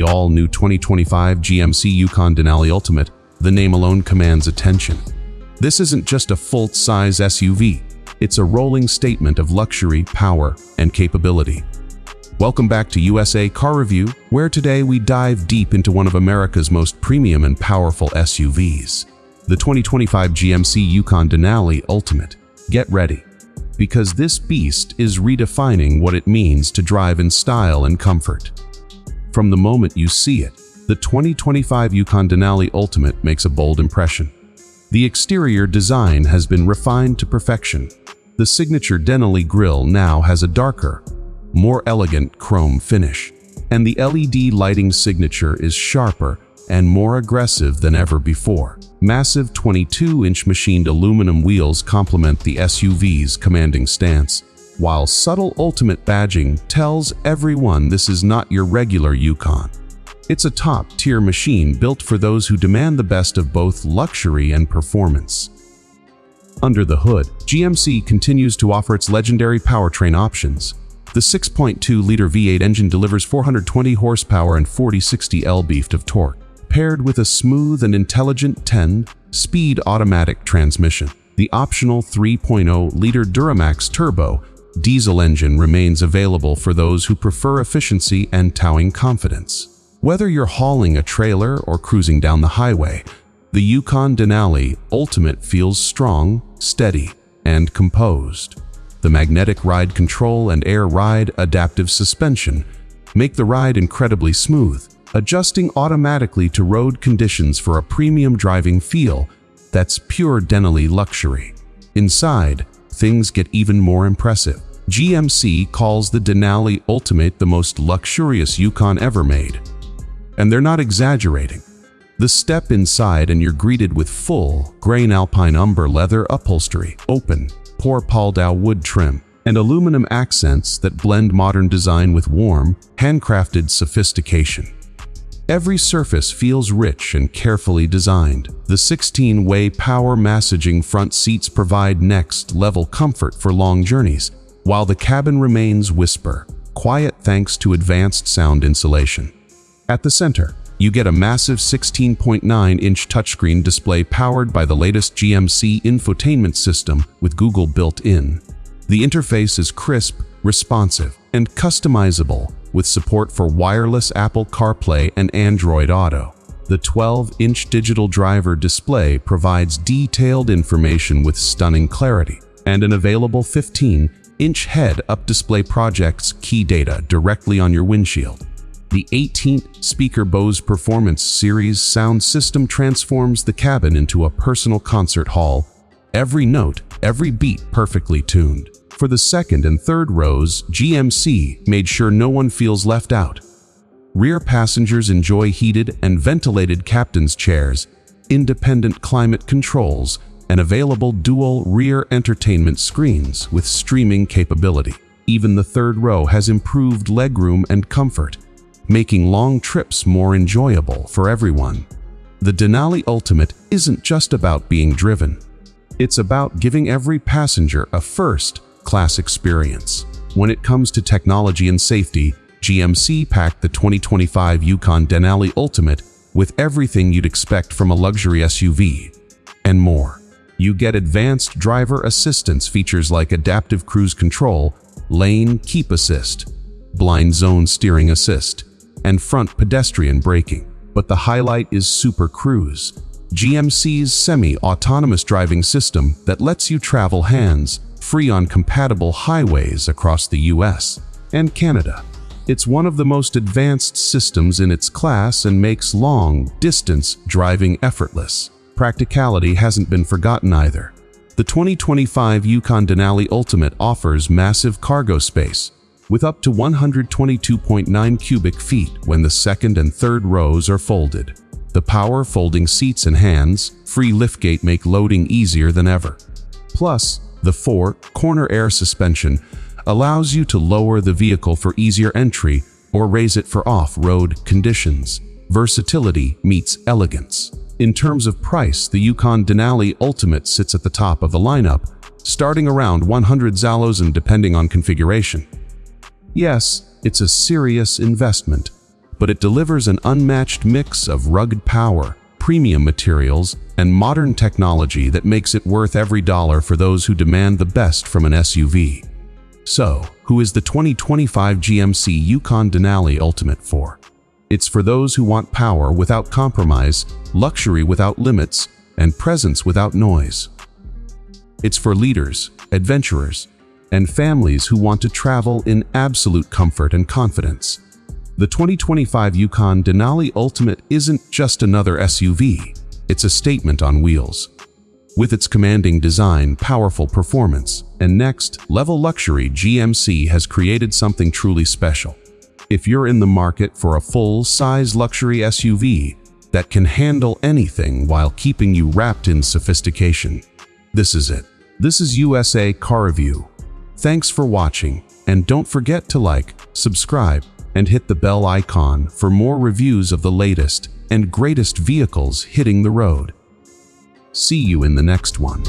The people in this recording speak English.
all-new 2025 GMC Yukon Denali Ultimate, the name alone commands attention. This isn't just a full-size SUV. It's a rolling statement of luxury, power, and capability. Welcome back to USA CarReview, where today we dive deep into one of America's most premium and powerful SUVs, the 2025 GMC Yukon Denali Ultimate. Get ready, because this beast is redefining what it means to drive in style and comfort. From the moment you see it, the 2025 Yukon Denali Ultimate makes a bold impression. The exterior design has been refined to perfection. The signature Denali grille now has a darker, more elegant chrome finish, and the LED lighting signature is sharper and more aggressive than ever before. Massive 22-inch machined aluminum wheels complement the SUV's commanding stance, while subtle Ultimate badging tells everyone this is not your regular Yukon. It's a top-tier machine built for those who demand the best of both luxury and performance. Under the hood, GMC continues to offer its legendary powertrain options. The 6.2-liter V8 engine delivers 420 horsepower and 40-60 lb of torque, paired with a smooth and intelligent 10-speed automatic transmission. The optional 3.0-liter Duramax Turbo diesel engine remains available for those who prefer efficiency and towing confidence. Whether you're hauling a trailer or cruising down the highway, the Yukon Denali Ultimate feels strong, steady, and composed. The magnetic ride control and air ride adaptive suspension make the ride incredibly smooth, adjusting automatically to road conditions for a premium driving feel that's pure Denali luxury. Inside, things get even more impressive. GMC calls the Denali Ultimate the most luxurious Yukon ever made. And they're not exaggerating. Step inside and you're greeted with full-grain Alpine Umber leather upholstery, open, pore Paldau wood trim, and aluminum accents that blend modern design with warm, handcrafted sophistication. Every surface feels rich and carefully designed. The 16-way power massaging front seats provide next-level comfort for long journeys, while the cabin remains quiet thanks to advanced sound insulation. At the center, you get a massive 16.9-inch touchscreen display powered by the latest GMC infotainment system with Google built in. The interface is crisp, responsive, and customizable, with support for wireless Apple CarPlay and Android Auto. The 12-inch digital driver display provides detailed information with stunning clarity, and an available 15-inch head-up display projects key data directly on your windshield. The 18-speaker Bose Performance Series sound system transforms the cabin into a personal concert hall, every note, every beat perfectly tuned. For the second and third rows, GMC made sure no one feels left out. Rear passengers enjoy heated and ventilated captain's chairs, independent climate controls, and available dual rear entertainment screens with streaming capability. Even the third row has improved legroom and comfort, making long trips more enjoyable for everyone. The Denali Ultimate isn't just about being driven. It's about giving every passenger a first-class experience. When it comes to technology and safety, GMC packed the 2025 Yukon Denali Ultimate with everything you'd expect from a luxury SUV, and more. You get advanced driver assistance features like adaptive cruise control, lane keep assist, blind zone steering assist, and front pedestrian braking. But the highlight is Super Cruise, GMC's semi-autonomous driving system that lets you travel hands-free on compatible highways across the US and Canada. It's one of the most advanced systems in its class and makes long-distance driving effortless. Practicality hasn't been forgotten either. The 2025 Yukon Denali Ultimate offers massive cargo space, with up to 122.9 cubic feet when the second and third rows are folded. The power folding seats and hands-free liftgate make loading easier than ever. Plus, the four-corner air suspension allows you to lower the vehicle for easier entry or raise it for off-road conditions. Versatility meets elegance. In terms of price, the Yukon Denali Ultimate sits at the top of the lineup, starting around $100,000 and depending on configuration. Yes, it's a serious investment, but it delivers an unmatched mix of rugged power, premium materials, and modern technology that makes it worth every dollar for those who demand the best from an SUV. So, who is the 2025 GMC Yukon Denali Ultimate for? It's for those who want power without compromise, luxury without limits, and presence without noise. It's for leaders, adventurers, and families who want to travel in absolute comfort and confidence. The 2025 Yukon Denali Ultimate isn't just another SUV, it's a statement on wheels. With its commanding design, powerful performance, and next-level luxury, GMC has created something truly special. If you're in the market for a full-size luxury SUV that can handle anything while keeping you wrapped in sophistication, this is it. This is USA CarReview. Thanks for watching, and don't forget to like, subscribe, and hit the bell icon for more reviews of the latest and greatest vehicles hitting the road. See you in the next one.